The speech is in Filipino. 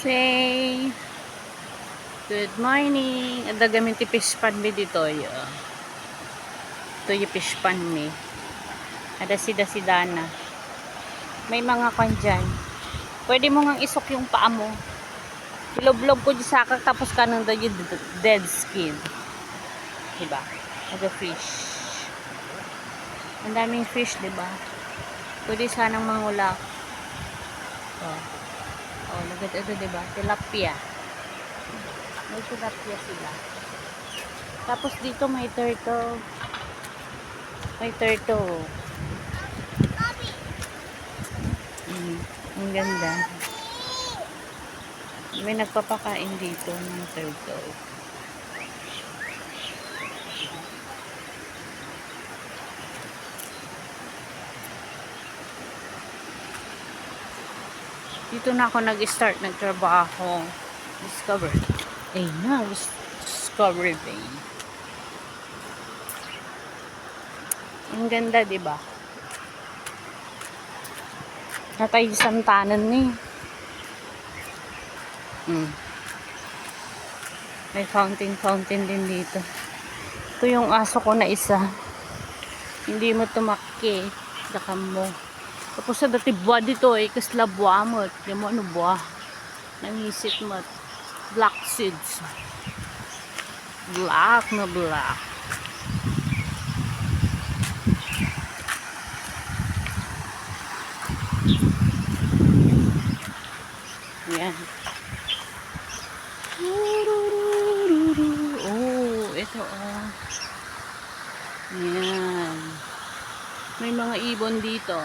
Say, good morning. Ada gamin ti fish pan mi dito. Ito yung fish pan mi. Ada si Dana. May mga kan dyan. Pwede mo ngang isok yung paa mo. Ilob-lob ko di sakak tapos kanang daw yung dead skin. Diba? Ada fish. Ang daming fish, diba? Pwede sanang mangulak. Oh, lagad ito, diba? Tilapia. May tilapia sila. Tapos dito may turtle. May turtle. Ang ganda. May nagpapakain dito ng turtle. Dito na ako nag-start nagtrabaho. Discovery. Discovery Bay. Ang ganda, diba? Natay isang tanan ni. May fountain din dito. Ito yung aso ko na isa. Hindi mo tumakki. Daka mo. Tapos sa dati buwa dito kasla buwa mo. Di mo ano buwa. Nangisit mo. Black seeds. Black na black. Yan. Oh, ito oh. Yan. May mga ibon dito.